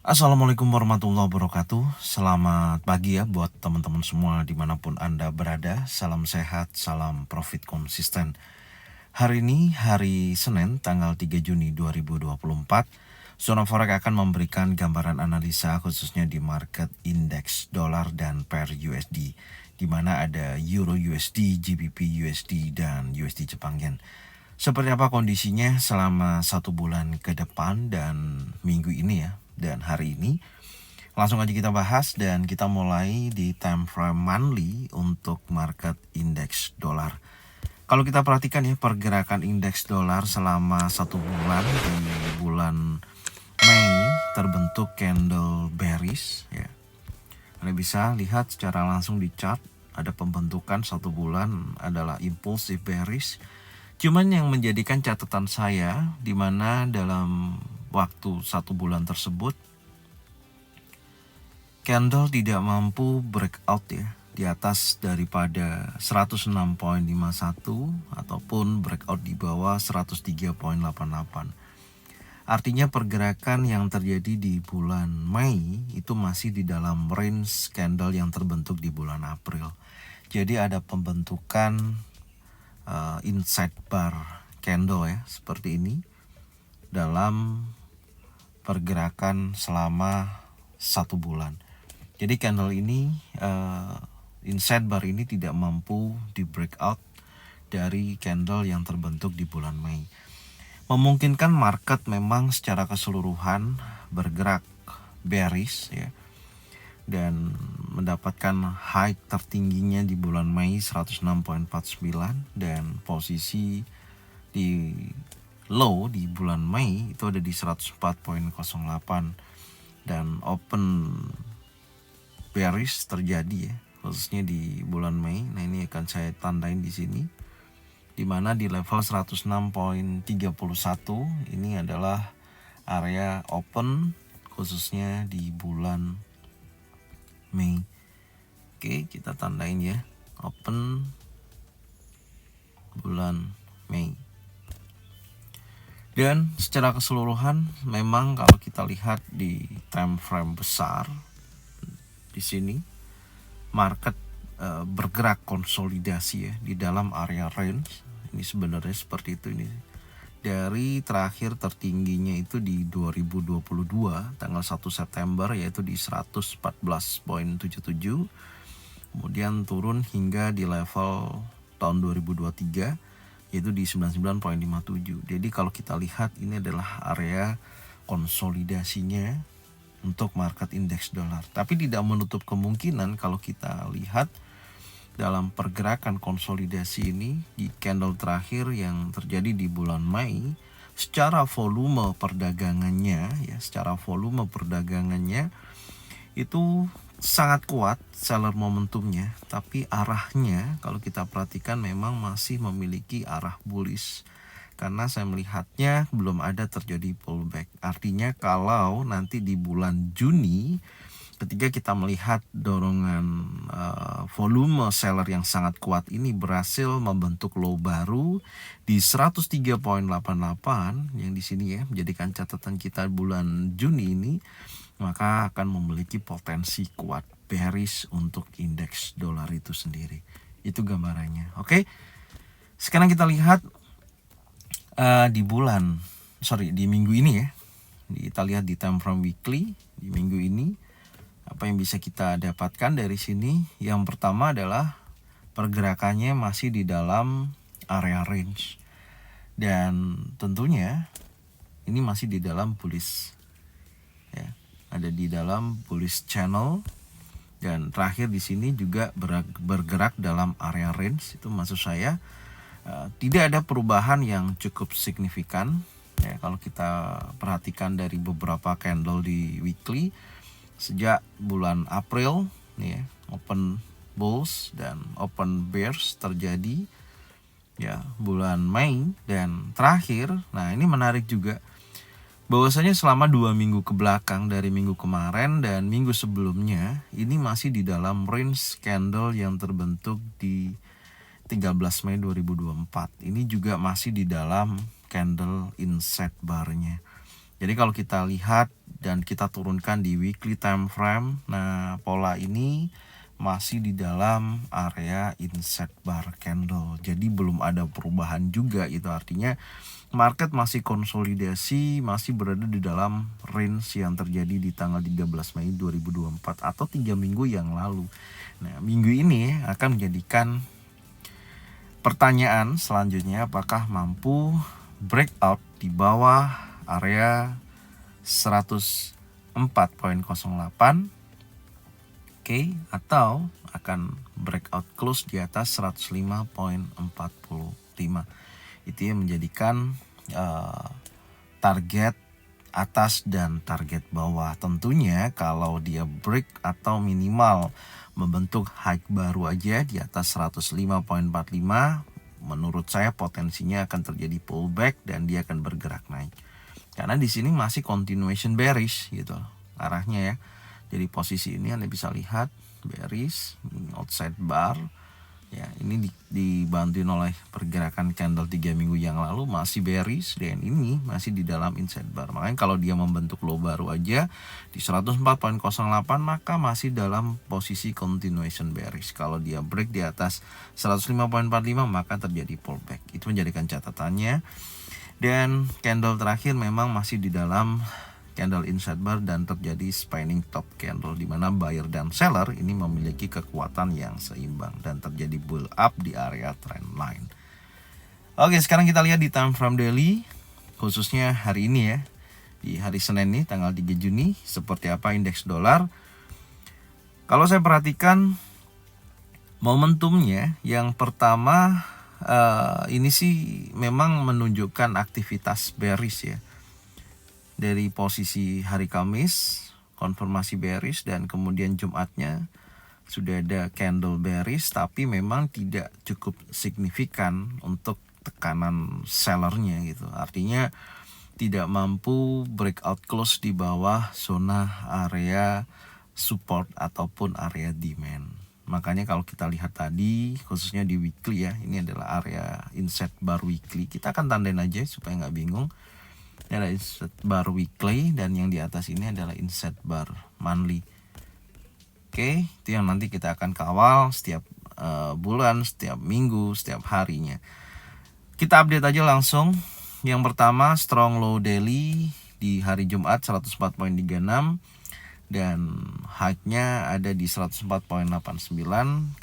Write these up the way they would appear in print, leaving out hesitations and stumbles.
Assalamualaikum warahmatullahi wabarakatuh. Selamat pagi ya buat teman-teman semua dimanapun Anda berada. Salam sehat, salam profit konsisten. Hari ini hari Senin tanggal 3 Juni 2024. Zona Forex akan memberikan gambaran analisa khususnya di market indeks dolar dan pair USD, di mana ada Euro USD, GBP USD, dan USD Jepang Yen. Seperti apa kondisinya selama 1 bulan ke depan dan minggu ini ya, dan hari ini. Langsung aja kita bahas dan kita mulai di time frame monthly untuk market indeks dolar. Kalau kita perhatikan ya pergerakan indeks dolar selama 1 bulan di bulan Mei terbentuk candle bearish ya. Anda bisa lihat secara langsung di chart ada pembentukan 1 bulan adalah impulsif bearish. Cuman yang menjadikan catatan saya di mana dalam waktu 1 bulan tersebut candle tidak mampu breakout ya di atas daripada 106.51 ataupun breakout di bawah 103.88. Artinya pergerakan yang terjadi di bulan Mei itu masih di dalam range candle yang terbentuk di bulan April. Jadi ada pembentukan inside bar candle ya seperti ini dalam pergerakan selama 1 bulan. Jadi candle ini inside bar ini tidak mampu di breakout dari candle yang terbentuk di bulan Mei. Memungkinkan market memang secara keseluruhan bergerak bearish ya, dan mendapatkan high tertingginya di bulan Mei 106.49 dan posisi di low di bulan Mei itu ada di 104.08 dan open bearish terjadi ya khususnya di bulan Mei. Nah, ini akan saya tandain di sini di mana di level 106.31 ini adalah area open khususnya di bulan Mei. Oke, kita tandain ya open bulan Mei. Dan secara keseluruhan memang kalau kita lihat di time frame besar di sini market bergerak konsolidasi ya di dalam area range. Ini sebenarnya seperti itu ini. Dari terakhir tertingginya itu di 2022 tanggal 1 September yaitu di 114.77, kemudian turun hingga di level tahun 2023 yaitu di 99.57. Jadi kalau kita lihat ini adalah area konsolidasinya untuk market indeks dolar. Tapi tidak menutup kemungkinan kalau kita lihat dalam pergerakan konsolidasi ini di candle terakhir yang terjadi di bulan Mei, secara volume perdagangannya itu sangat kuat seller momentumnya, tapi arahnya kalau kita perhatikan memang masih memiliki arah bullish karena saya melihatnya belum ada terjadi pullback. Artinya kalau nanti di bulan Juni ketika kita melihat dorongan volume seller yang sangat kuat ini berhasil membentuk low baru di 103.88 yang di sini ya menjadikan catatan kita bulan Juni ini, maka akan memiliki potensi kuat bearish untuk indeks dolar itu sendiri. Itu gambarannya. Oke. Sekarang kita lihat di minggu ini ya. Kita lihat di time frame weekly di minggu ini. Apa yang bisa kita dapatkan dari sini? Yang pertama adalah pergerakannya masih di dalam area range. Dan tentunya ini masih di dalam bullish. Ya, ada di dalam bullish channel. Dan terakhir di sini juga bergerak dalam area range. Itu maksud saya tidak ada perubahan yang cukup signifikan. Ya, kalau kita perhatikan dari beberapa candle di weekly sejak bulan April nih ya, open bulls dan open bears terjadi ya bulan Mei dan terakhir. Nah, ini menarik juga bahwasanya selama 2 minggu ke belakang dari minggu kemarin dan minggu sebelumnya ini masih di dalam range candle yang terbentuk di 13 Mei 2024. Ini juga masih di dalam candle inside barnya. Jadi kalau kita lihat dan kita turunkan di weekly time frame, nah pola ini masih di dalam area inset bar candle. Jadi belum ada perubahan juga, itu artinya market masih konsolidasi, masih berada di dalam range yang terjadi di tanggal 13 Mei 2024 atau 3 minggu yang lalu. Nah, minggu ini akan menjadikan pertanyaan selanjutnya, apakah mampu breakout di bawah area 104.08, oke, atau akan breakout close di atas 105.45. Itu yang menjadikan target atas dan target bawah. Tentunya kalau dia break atau minimal membentuk high baru aja di atas 105.45, menurut saya potensinya akan terjadi pullback dan dia akan bergerak naik. Karena di sini masih continuation bearish gitu arahnya ya. Jadi posisi ini Anda bisa lihat bearish, outside bar. Ya, ini dibantuin oleh pergerakan candle 3 minggu yang lalu masih bearish, dan ini masih di dalam inside bar. Makanya kalau dia membentuk low baru aja di 104.08, maka masih dalam posisi continuation bearish. Kalau dia break di atas 105.45, maka terjadi pullback. Itu menjadikan catatannya. Dan candle terakhir memang masih di dalam candle inside bar dan terjadi spinning top candle, di mana buyer dan seller ini memiliki kekuatan yang seimbang dan terjadi bull up di area trend line. Oke, sekarang kita lihat di time frame daily, khususnya hari ini ya, di hari Senin ini tanggal 3 Juni, seperti apa indeks dolar. Kalau saya perhatikan momentumnya, yang pertama ini sih memang menunjukkan aktivitas bearish ya. Dari posisi hari Kamis, konfirmasi bearish, dan kemudian Jumatnya sudah ada candle bearish, tapi memang tidak cukup signifikan untuk tekanan sellernya gitu. Artinya tidak mampu breakout close di bawah zona area support ataupun area demand. Makanya kalau kita lihat tadi, khususnya di weekly ya, ini adalah area inset bar weekly. Kita akan tandain aja supaya nggak bingung. Ini adalah inset bar weekly, dan yang di atas ini adalah inset bar monthly. Oke, itu yang nanti kita akan kawal setiap bulan, setiap minggu, setiap harinya. Kita update aja langsung. Yang pertama, strong low daily di hari Jumat 104.36, dan high-nya ada di 104.89.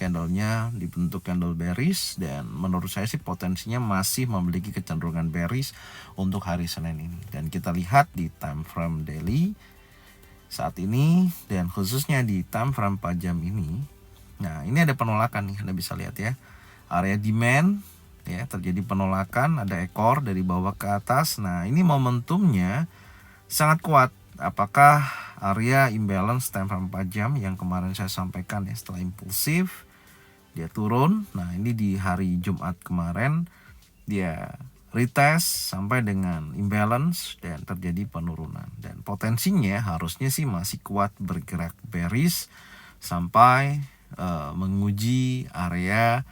Candlenya dibentuk candle bearish, dan menurut saya sih potensinya masih memiliki kecenderungan bearish untuk hari Senin ini. Dan kita lihat di time frame daily saat ini, dan khususnya di time frame 4 jam ini. Nah, ini ada penolakan nih, Anda bisa lihat ya. Area demand ya, terjadi penolakan, ada ekor dari bawah ke atas. Nah, ini momentumnya sangat kuat. Apakah area imbalance time frame 4 jam yang kemarin saya sampaikan ya, setelah impulsif dia turun. Nah, ini di hari Jumat kemarin dia retest sampai dengan imbalance dan terjadi penurunan, dan potensinya harusnya sih masih kuat bergerak bearish sampai menguji area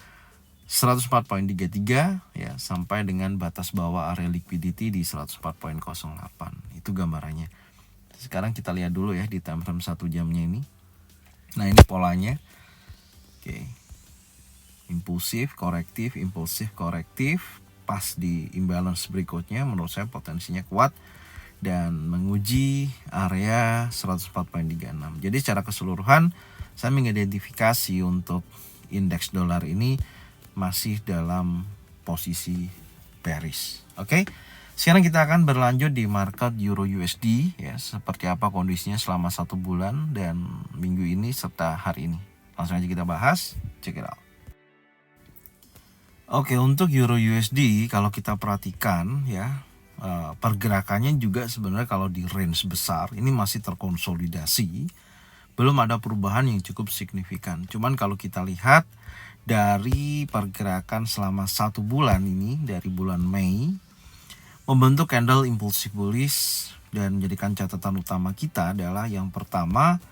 104.33 ya, sampai dengan batas bawah area liquidity di 104.08. Itu gambarannya. Sekarang kita lihat dulu ya di time frame 1 jamnya ini. Nah, ini polanya. Oke. Impulsif, korektif. Pas di imbalance berikutnya menurut saya potensinya kuat dan menguji area 104.36. Jadi secara keseluruhan saya mengidentifikasi untuk indeks dolar ini masih dalam posisi bearish. Oke. Sekarang kita akan berlanjut di market Euro USD ya, seperti apa kondisinya selama 1 bulan dan minggu ini serta hari ini. Langsung aja kita bahas, check it out. Oke, untuk Euro USD kalau kita perhatikan ya, pergerakannya juga sebenarnya kalau di range besar ini masih terkonsolidasi, belum ada perubahan yang cukup signifikan. Cuman kalau kita lihat dari pergerakan selama 1 bulan ini, dari bulan Mei, membentuk candle impulsif bullish, dan menjadikan catatan utama kita adalah yang pertama,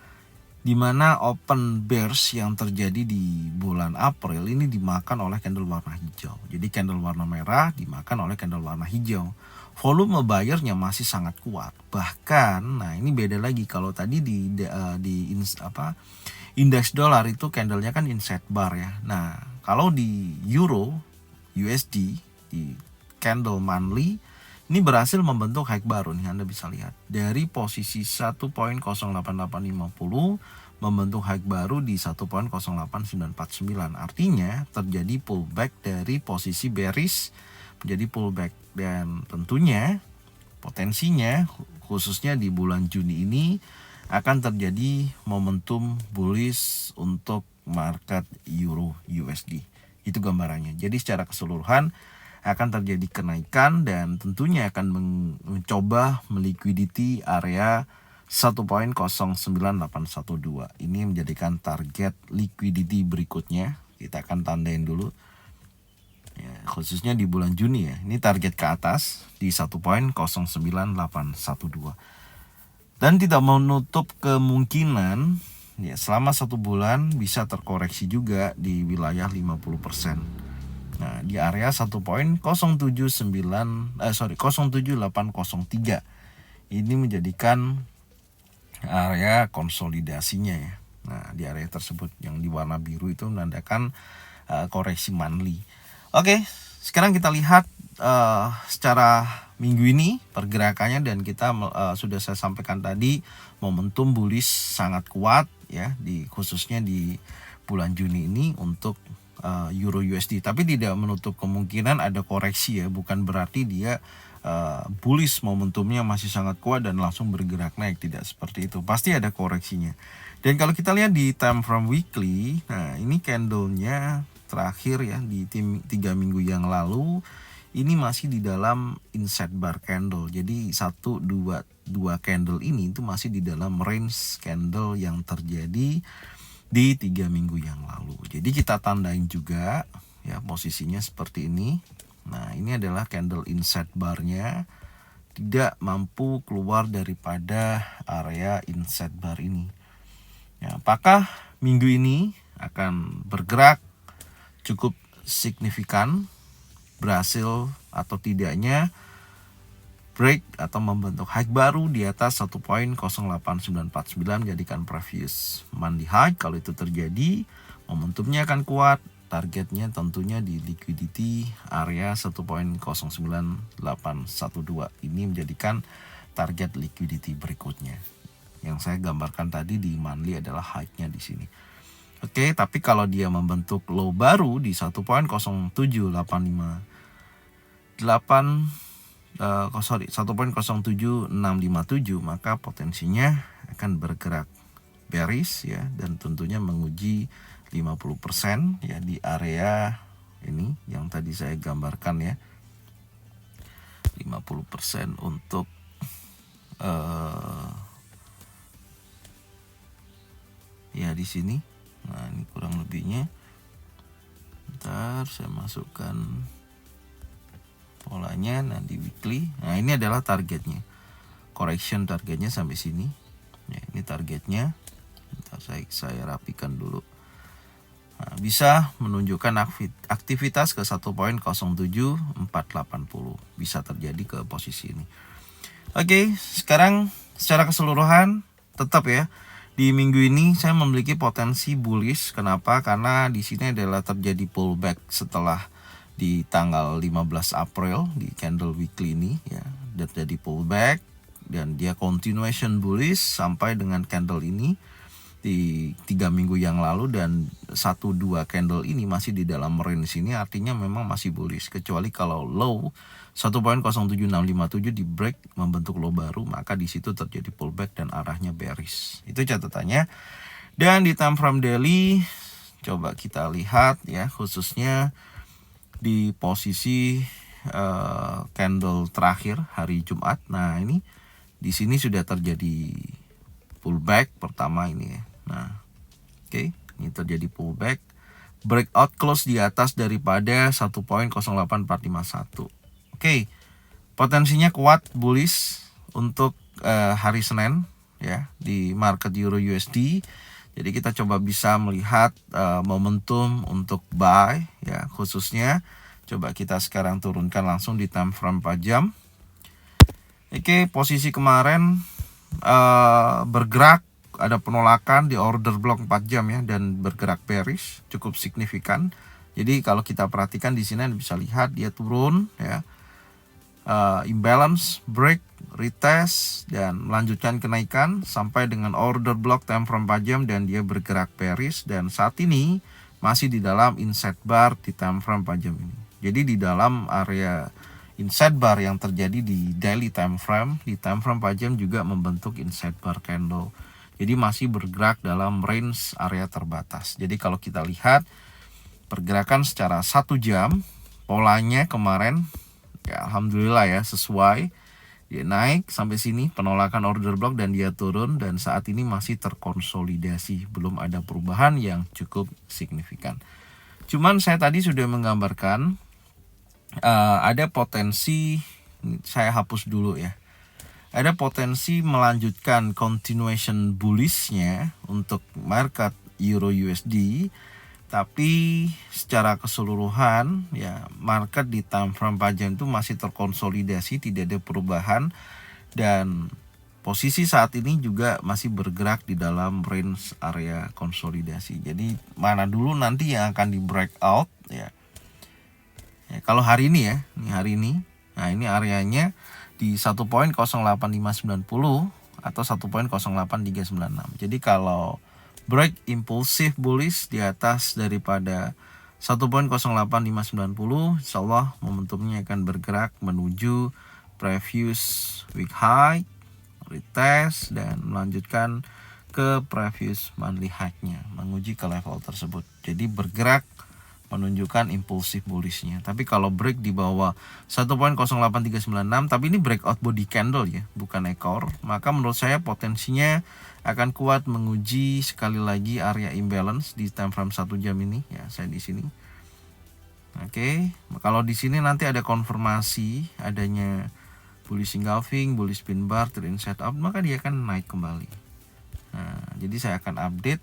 di mana open bears yang terjadi di bulan April ini dimakan oleh candle warna hijau. Jadi candle warna merah dimakan oleh candle warna hijau. volume buyernya masih sangat kuat. Bahkan, nah ini beda lagi kalau tadi indeks dolar itu candlenya kan inside bar ya. Nah, kalau di euro USD di candle monthly ini berhasil membentuk high baru nih, Anda bisa lihat dari posisi 1.08850 membentuk high baru di 1.08949. Artinya terjadi pullback dari posisi bearish menjadi pullback, dan tentunya potensinya khususnya di bulan Juni ini akan terjadi momentum bullish untuk market euro USD. Itu gambarannya. Jadi secara keseluruhan akan terjadi kenaikan dan tentunya akan mencoba meliquidity area 1.09812. Ini menjadikan target liquidity berikutnya. Kita akan tandain dulu. Ya, khususnya di bulan Juni ya. Ini target ke atas di 1.09812. Dan tidak menutup kemungkinan ya selama 1 bulan bisa terkoreksi juga di wilayah 50%. Nah, di area 07803 ini menjadikan area konsolidasinya ya. Nah, di area tersebut yang di warna biru itu menandakan koreksi monthly. Oke, sekarang kita lihat secara minggu ini pergerakannya, dan kita sudah saya sampaikan tadi momentum bullish sangat kuat ya khususnya di bulan Juni ini untuk Euro USD. Tapi tidak menutup kemungkinan ada koreksi ya, bukan berarti dia bullish momentumnya masih sangat kuat dan langsung bergerak naik, tidak seperti itu. Pasti ada koreksinya. Dan kalau kita lihat di time frame weekly, nah ini candlenya terakhir ya di 3 minggu yang lalu ini masih di dalam inside bar candle. Jadi 1, 2 candle ini itu masih di dalam range candle yang terjadi di 3 minggu yang lalu. Jadi kita tandain juga ya posisinya seperti ini. Nah, ini adalah candle inside barnya tidak mampu keluar daripada area inside bar ini. Ya, apakah minggu ini akan bergerak cukup signifikan, berhasil atau tidaknya break atau membentuk high baru di atas 1.08949 jadikan previous monthly high? Kalau itu terjadi, momentumnya akan kuat. Targetnya tentunya di liquidity area 1.09812. Ini menjadikan target liquidity berikutnya. Yang saya gambarkan tadi di monthly adalah high-nya di sini. Oke, tapi kalau dia membentuk low baru di 1.07858 1.07657, maka potensinya akan bergerak bearish ya, dan tentunya menguji 50% ya di area ini yang tadi saya gambarkan ya. 50% untuk ya di sini. Nah, ini kurang lebihnya. Bentar saya masukkan polanya. Nah, di weekly, nah ini adalah targetnya, correction targetnya sampai sini ya, ini targetnya. Bentar saya rapikan dulu. Nah, bisa menunjukkan aktivitas ke 1.07480, bisa terjadi ke posisi ini. Oke, sekarang secara keseluruhan tetap ya di minggu ini saya memiliki potensi bullish. Kenapa? Karena di sini adalah terjadi pullback setelah di tanggal 15 April di candle weekly ini ya, terjadi pullback dan dia continuation bullish sampai dengan candle ini di 3 minggu yang lalu, dan 1-2 candle ini masih di dalam range ini, artinya memang masih bullish. Kecuali kalau low 1.07657 di break membentuk low baru, maka di situ terjadi pullback dan arahnya bearish. Itu catatannya. Dan di time frame daily coba kita lihat ya, khususnya di posisi candle terakhir hari Jumat. Nah, ini di sini sudah terjadi pullback pertama ini ya. Nah, oke, ini terjadi pullback, breakout close di atas daripada 1.08451. Oke, potensinya kuat bullish untuk hari Senin ya di market Euro USD. Jadi kita coba bisa melihat momentum untuk buy ya, khususnya coba kita sekarang turunkan langsung di time frame 4 jam. Oke, posisi kemarin bergerak, ada penolakan di order block 4 jam ya, dan bergerak bearish cukup signifikan. Jadi kalau kita perhatikan di sini bisa lihat dia turun ya, imbalance, break, retest, dan melanjutkan kenaikan sampai dengan order block time frame 4 jam dan dia bergerak bearish, dan saat ini masih di dalam inside bar di time frame 4 jam ini. Jadi di dalam area inside bar yang terjadi di daily time frame, di time frame 4 jam juga membentuk inside bar candle. Jadi masih bergerak dalam range area terbatas. Jadi kalau kita lihat pergerakan secara 1 jam, polanya kemarin ya alhamdulillah ya sesuai. Dia naik sampai sini, penolakan order block, dan dia turun, dan saat ini masih terkonsolidasi, belum ada perubahan yang cukup signifikan. Cuman saya tadi sudah menggambarkan ada potensi, saya hapus dulu ya, ada potensi melanjutkan continuation bullishnya untuk market Euro USD, tapi secara keseluruhan ya market di time frame 4 jam itu masih terkonsolidasi, tidak ada perubahan, dan posisi saat ini juga masih bergerak di dalam range area konsolidasi. Jadi mana dulu nanti yang akan di breakout ya. Ya, kalau hari ini ya, ini hari ini. Nah, ini areanya di 1.08590 atau 1.08396. Jadi kalau break impulsif bullish di atas daripada 1.08590, insya Allah momentumnya akan bergerak menuju previous week high, retest, dan melanjutkan ke previous monthly high-nya, menguji ke level tersebut. Jadi bergerak menunjukkan impulsif bullishnya. Tapi kalau break di bawah 1.08396, tapi ini breakout body candle ya, bukan ekor, maka menurut saya potensinya akan kuat menguji sekali lagi area imbalance di time frame 1 jam ini ya, saya di sini. Oke, kalau di sini nanti ada konfirmasi adanya bullish engulfing, bullish pin bar, trend set up, maka dia akan naik kembali. Nah, jadi saya akan update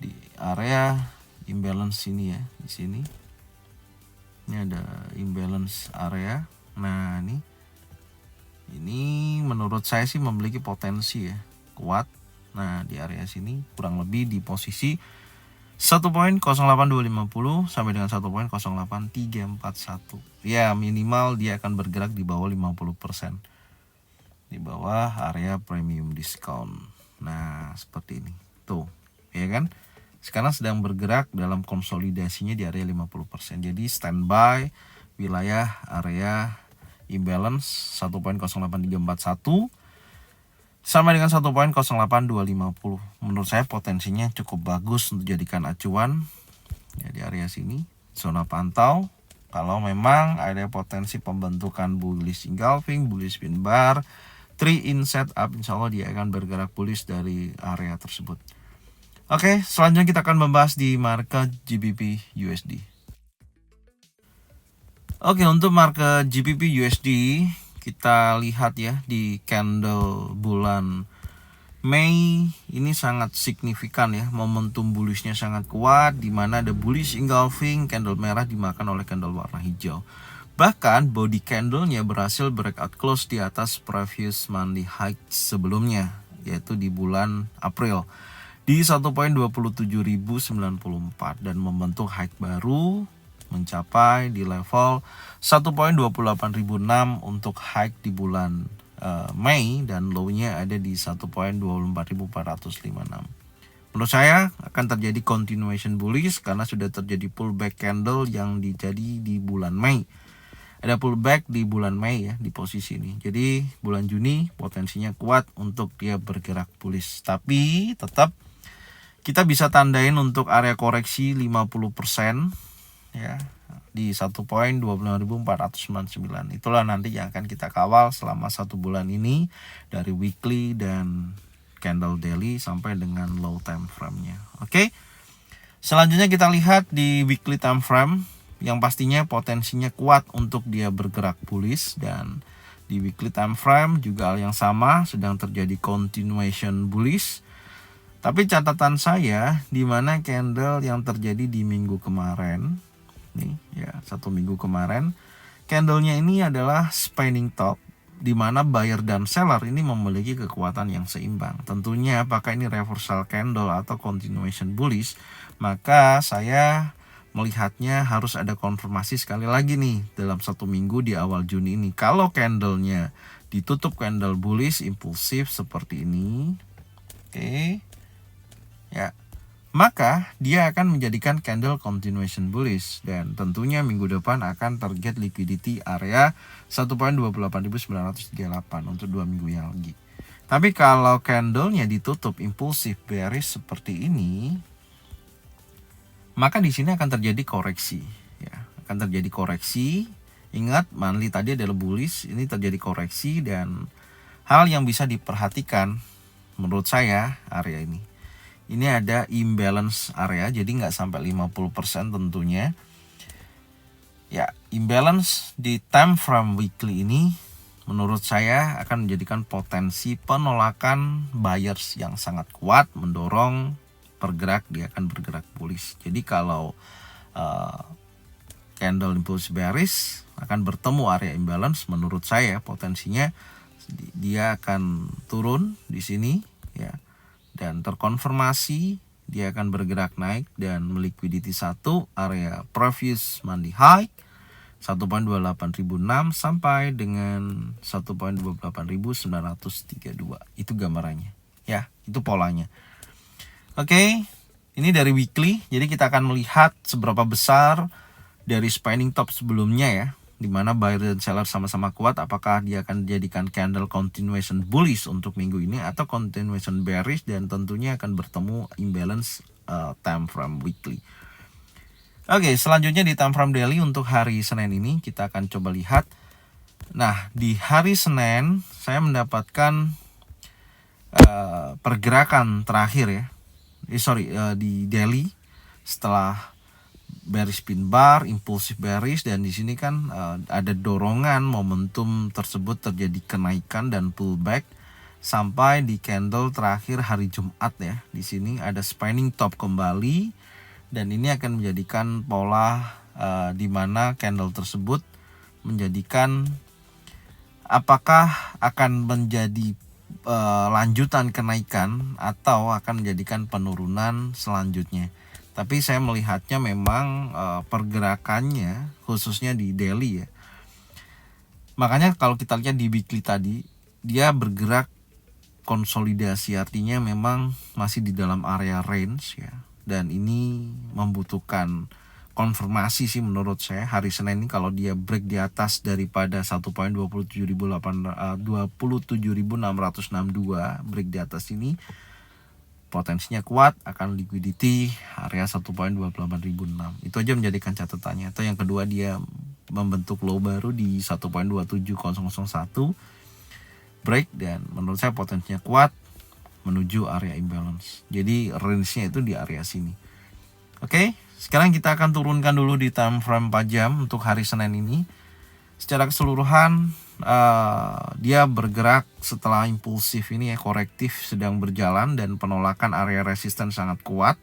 di area imbalance ini ya, di sini. Ini ada imbalance area. Nah, ini menurut saya sih memiliki potensi ya, kuat. Nah, di area sini kurang lebih di posisi 1.08250 sampai dengan 1.08341. Ya, minimal dia akan bergerak di bawah 50%. Di bawah area premium discount. Nah, seperti ini. Tuh, ya kan? Sekarang sedang bergerak dalam konsolidasinya di area 50%. Jadi standby wilayah area imbalance 1.08341 sama dengan 1.08250. Menurut saya potensinya cukup bagus untuk dijadikan acuan ya, di area sini. Zona pantau kalau memang ada potensi pembentukan bullish engulfing, bullish pin bar, 3 in setup, insya Allah dia akan bergerak bullish dari area tersebut. Oke, selanjutnya kita akan membahas di market GBP USD. Oke, untuk market GBP USD kita lihat ya di candle bulan Mei ini sangat signifikan ya, momentum bullishnya sangat kuat, di mana ada bullish engulfing, candle merah dimakan oleh candle warna hijau. Bahkan body candlenya berhasil breakout close di atas previous monthly high sebelumnya, yaitu di bulan April di 1.27094 dan membentuk high baru mencapai di level 1.28006 untuk high di bulan Mei, dan low-nya ada di 1.24456. Menurut saya akan terjadi continuation bullish karena sudah terjadi pullback candle yang terjadi di bulan Mei. Ada pullback di bulan Mei ya di posisi ini. Jadi bulan Juni potensinya kuat untuk dia bergerak bullish. Tapi tetap kita bisa tandain untuk area koreksi 50% ya di 1.25499. Itulah nanti yang akan kita kawal selama 1 bulan ini dari weekly dan candle daily sampai dengan low time frame-nya. Oke. Selanjutnya kita lihat di weekly time frame yang pastinya potensinya kuat untuk dia bergerak bullish, dan di weekly time frame juga hal yang sama, sedang terjadi continuation bullish. Tapi catatan saya di mana candle yang terjadi di minggu kemarin, nih ya 1 minggu kemarin, candlenya ini adalah spinning top di mana buyer dan seller ini memiliki kekuatan yang seimbang. Tentunya apakah ini reversal candle atau continuation bullish, maka saya melihatnya harus ada konfirmasi sekali lagi nih dalam 1 minggu di awal Juni ini. Kalau candlenya ditutup candle bullish impulsif seperti ini, oke, ya, maka dia akan menjadikan candle continuation bullish, dan tentunya minggu depan akan target liquidity area 1.28938 untuk 2 minggu yang lagi. Tapi kalau candlenya ditutup impulsif bearish seperti ini, maka di sini akan terjadi koreksi, ya, akan terjadi koreksi. Ingat, monthly tadi adalah bullish, ini terjadi koreksi, dan hal yang bisa diperhatikan menurut saya area ini. Ini ada imbalance area, jadi nggak sampai 50% tentunya. Ya, imbalance di time frame weekly ini menurut saya akan menjadikan potensi penolakan buyers yang sangat kuat, mendorong dia akan bergerak bullish. Jadi kalau candle impulse bearish akan bertemu area imbalance, menurut saya potensinya dia akan turun di sini, ya, dan terkonfirmasi dia akan bergerak naik dan meliquidity satu area previous monthly high 1.28006 sampai dengan 1.28932. Itu gambarannya, ya, itu polanya. Oke, ini dari weekly, jadi kita akan melihat seberapa besar dari spanning top sebelumnya, ya, di mana buyer dan seller sama-sama kuat. Apakah dia akan dijadikan candle continuation bullish untuk minggu ini atau continuation bearish, dan tentunya akan bertemu imbalance time frame weekly. Oke, selanjutnya di time frame daily untuk hari Senin ini kita akan coba lihat. Nah, di hari Senin saya mendapatkan pergerakan terakhir, ya, di daily setelah bearish pin bar, impulsif bearish, dan di sini kan ada dorongan momentum tersebut terjadi kenaikan dan pullback sampai di candle terakhir hari Jumat, ya. Di sini ada spanning top kembali, dan ini akan menjadikan pola di mana candle tersebut menjadikan apakah akan menjadi lanjutan kenaikan atau akan menjadikan penurunan selanjutnya. Tapi saya melihatnya memang pergerakannya khususnya di daily, ya. Makanya kalau kita lihat di weekly tadi, dia bergerak konsolidasi, artinya memang masih di dalam area range, ya. Dan ini membutuhkan konfirmasi sih menurut saya. Hari Senin ini kalau dia break di atas daripada 1.27662, break di atas ini, potensinya kuat akan liquidity area 1.28006. Itu aja menjadikan catatannya. Atau yang kedua, dia membentuk low baru di 1.27001 break, dan menurut saya potensinya kuat menuju area imbalance. Jadi range-nya itu di area sini. Oke, sekarang kita akan turunkan dulu di time frame 4 jam untuk hari Senin ini. Secara keseluruhan dia bergerak setelah impulsif ini, ya, korektif sedang berjalan dan penolakan area resisten sangat kuat.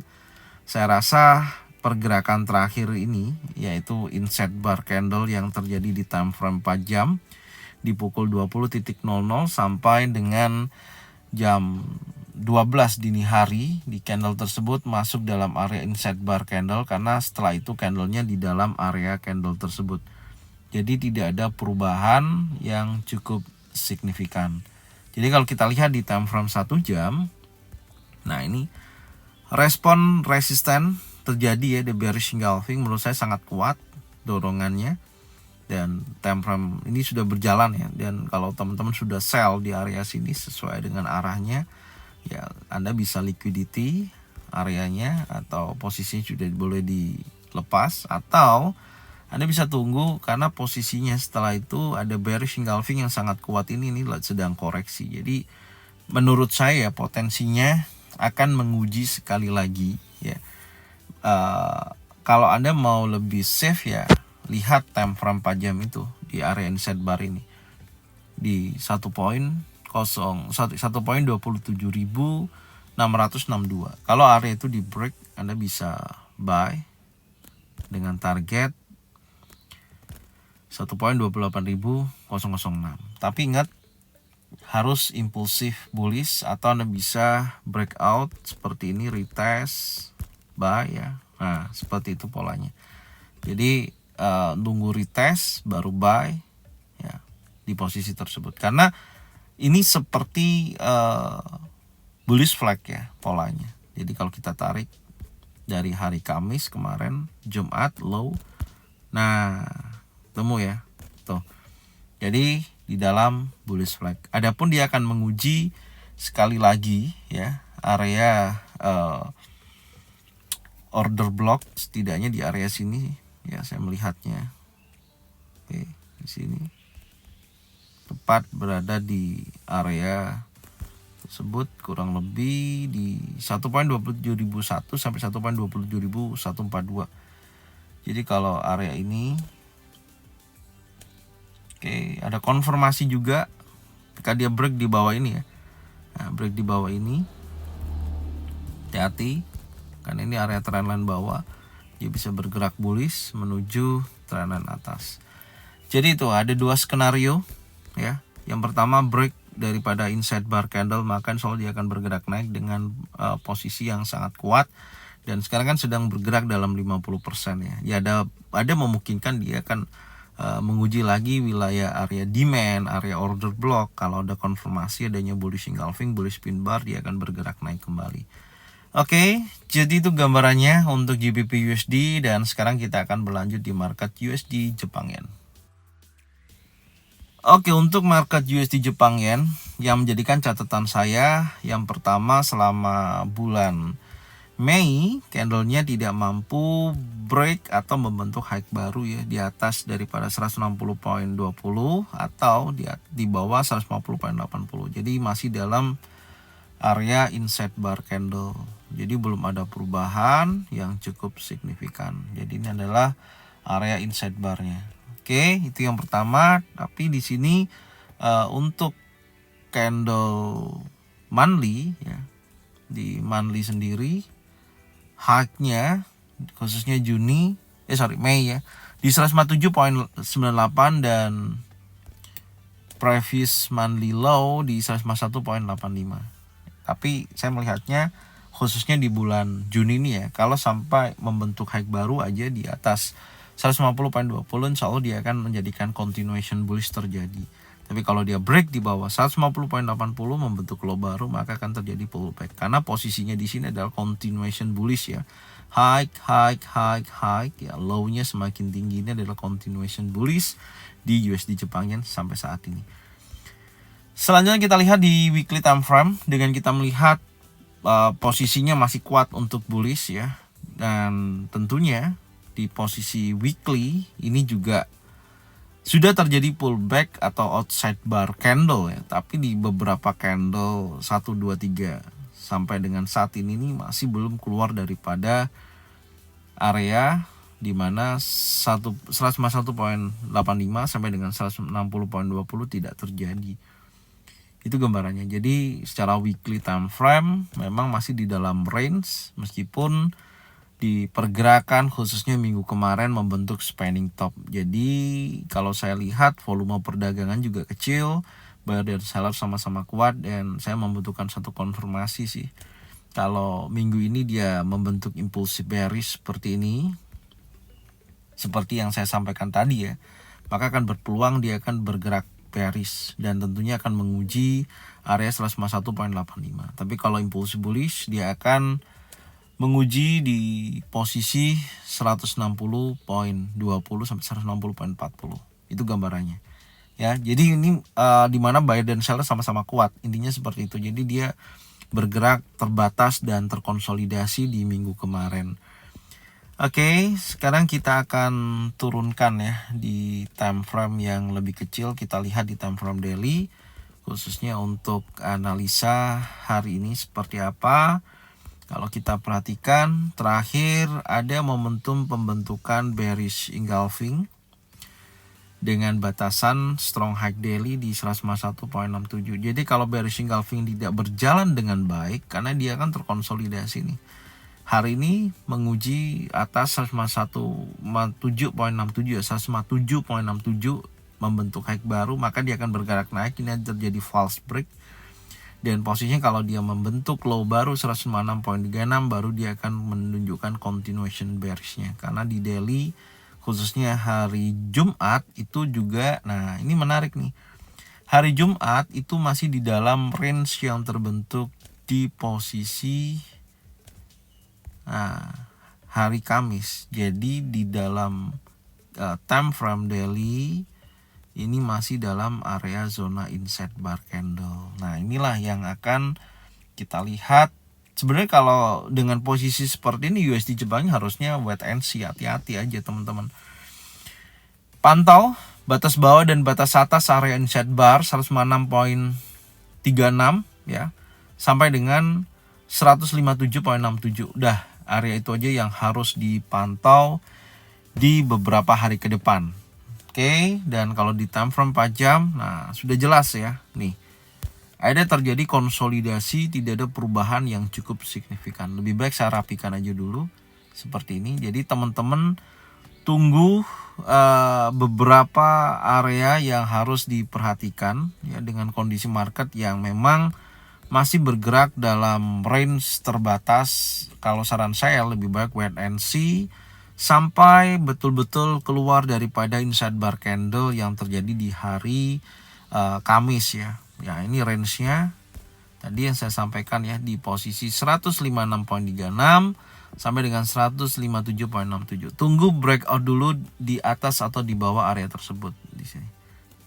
Saya rasa pergerakan terakhir ini yaitu inset bar candle yang terjadi di time frame 4 jam di pukul 20.00 sampai dengan jam 12 dini hari. Di candle tersebut masuk dalam area inset bar candle, karena setelah itu candlenya di dalam area candle tersebut. Jadi tidak ada perubahan yang cukup signifikan. Jadi kalau kita lihat di time frame 1 jam, nah ini respon resisten terjadi, ya, the bearish engulfing menurut saya sangat kuat dorongannya, dan time frame ini sudah berjalan, ya. Dan kalau teman-teman sudah sell di area sini sesuai dengan arahnya, ya, Anda bisa liquidity areanya atau posisinya sudah boleh dilepas, atau Anda bisa tunggu karena posisinya setelah itu ada bearish engulfing yang sangat kuat ini sedang koreksi. Jadi menurut saya potensinya akan menguji sekali lagi, ya. Kalau Anda mau lebih safe, ya, lihat time frame 4 jam itu di area inset bar ini di 1.27662. Kalau area itu di break, Anda bisa buy dengan target 1.28006. Tapi ingat, harus impulsif bullish atau Anda bisa breakout seperti ini, retest, buy ya. Nah, seperti itu polanya. Jadi tunggu retest baru buy ya di posisi tersebut. Karena ini seperti bullish flag ya polanya. Jadi kalau kita tarik dari hari Kamis kemarin, Jumat low. Nah, temu ya. Tuh. Jadi di dalam bullish flag. Adapun dia akan menguji sekali lagi ya area order block, setidaknya di area sini ya saya melihatnya. Oke, di sini tepat berada di area tersebut, kurang lebih di 1.27001 sampai 1.27142. Jadi kalau area ini oke, ada konfirmasi juga ketika dia break di bawah ini ya. Nah, break di bawah ini, hati-hati karena ini area trendline bawah, dia bisa bergerak bullish menuju trendline atas. Jadi itu ada dua skenario ya. Yang pertama, break daripada inside bar candle, maka insya Allah dia akan bergerak naik dengan posisi yang sangat kuat. Dan sekarang kan sedang bergerak dalam 50% ya. Ya ada memungkinkan dia akan menguji lagi wilayah area demand, area order block. Kalau ada konfirmasi adanya bullish engulfing, bullish pin bar, dia akan bergerak naik kembali. Oke, jadi itu gambarannya untuk GBP USD, dan sekarang kita akan berlanjut di market USD Jepang Yen. Oke, untuk market USD Jepang Yen yang menjadikan catatan saya, yang pertama, selama bulan Mei candlenya tidak mampu break atau membentuk high baru ya di atas daripada 160.20 atau di bawah 150.80. Jadi masih dalam area inside bar candle. Jadi belum ada perubahan yang cukup signifikan. Jadi ini adalah area inside barnya. Oke, itu yang pertama. Tapi di sini untuk candle monthly ya, di monthly sendiri high-nya khususnya Mei ya di 157.98 dan previous monthly low di 151.85. Tapi saya melihatnya khususnya di bulan Juni ini ya, kalau sampai membentuk high baru aja di atas 150.20, insya Allah dia akan menjadikan continuation bullish terjadi. Tapi kalau dia break di bawah 150.80 membentuk low baru, maka akan terjadi pullback. Karena posisinya di sini adalah continuation bullish ya. High ya, low-nya semakin tinggi, ini adalah continuation bullish di USD Jepang Yen sampai saat ini. Selanjutnya kita lihat di weekly time frame, dengan kita melihat posisinya masih kuat untuk bullish ya. Dan tentunya di posisi weekly ini juga sudah terjadi pullback atau outside bar candle ya, tapi di beberapa candle 1, 2, 3 sampai dengan saat ini nih masih belum keluar daripada area di mana 151.85 sampai dengan 160.20 tidak terjadi. Itu gambarannya. Jadi secara weekly time frame memang masih di dalam range, meskipun di pergerakan khususnya minggu kemarin membentuk spanning top. Jadi kalau saya lihat volume perdagangan juga kecil, buyer dan seller sama-sama kuat, dan saya membutuhkan satu konfirmasi sih. Kalau minggu ini dia membentuk impulsif bearish seperti ini, seperti yang saya sampaikan tadi ya, maka akan berpeluang dia akan bergerak bearish dan tentunya akan menguji area 151.85. Tapi kalau impulsif bullish dia akan menguji di posisi 160.20 sampai 160.40. Itu gambarannya. Ya, jadi ini di mana buyer dan seller sama-sama kuat. Intinya seperti itu. Jadi dia bergerak terbatas dan terkonsolidasi di minggu kemarin. Oke, sekarang kita akan turunkan ya di time frame yang lebih kecil. Kita lihat di time frame daily, khususnya untuk analisa hari ini seperti apa. Kalau kita perhatikan, terakhir ada momentum pembentukan bearish engulfing dengan batasan strong high daily di 151.67. Jadi kalau bearish engulfing tidak berjalan dengan baik, karena dia akan terkonsolidasi nih. hari ini menguji atas 157.67 ya, 157.67 membentuk high baru, maka dia akan bergerak naik. Ini terjadi false break, dan posisinya kalau dia membentuk low baru 156.36 baru dia akan menunjukkan continuation bearish-nya, karena di daily khususnya hari Jumat itu juga, nah ini menarik nih, hari Jumat itu masih di dalam range yang terbentuk di posisi hari Kamis. Jadi di dalam time frame daily ini masih dalam area zona inside bar candle. Nah inilah yang akan kita lihat. Sebenarnya kalau dengan posisi seperti ini USD Jepangnya harusnya wait and see, hati-hati aja teman-teman. Pantau batas bawah dan batas atas area inside bar 156.36 ya, sampai dengan 157.67. Udah, area itu aja yang harus dipantau di beberapa hari ke depan. Oke, dan kalau di time frame 4 jam, nah sudah jelas ya. Nih, ada terjadi konsolidasi, tidak ada perubahan yang cukup signifikan. Lebih baik saya rapikan aja dulu seperti ini. Jadi teman-teman tunggu beberapa area yang harus diperhatikan ya, dengan kondisi market yang memang masih bergerak dalam range terbatas. Kalau saran saya lebih baik wait and see sampai betul-betul keluar daripada inside bar candle yang terjadi di hari Kamis ya. Ya ini range-nya tadi yang saya sampaikan ya, di posisi 156.36 sampai dengan 157.67. Tunggu breakout dulu di atas atau di bawah area tersebut di sini.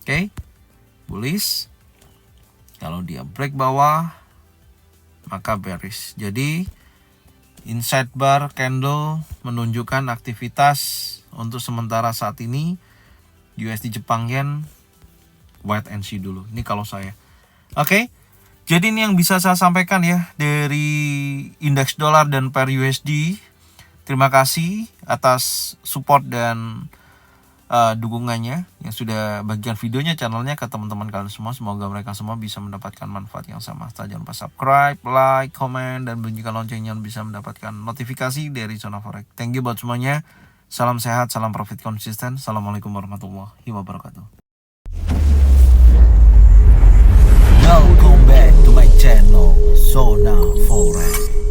Oke. Bullish. Kalau dia break bawah maka bearish. Jadi inside bar candle menunjukkan aktivitas untuk sementara saat ini. USD Jepang Yen wait and see dulu. Ini kalau saya. Oke. Jadi ini yang bisa saya sampaikan ya dari indeks dolar dan pair USD. Terima kasih atas support dan dukungannya yang sudah bagian videonya, channelnya ke teman-teman kalian semua. Semoga mereka semua bisa mendapatkan manfaat yang sama. Jangan lupa subscribe, like, komen, dan bunyikan loncengnya bisa mendapatkan notifikasi dari Zona Forex. Thank you buat semuanya. Salam sehat, salam profit konsisten. Assalamualaikum warahmatullahi wabarakatuh. Welcome back to my channel Zona Forex.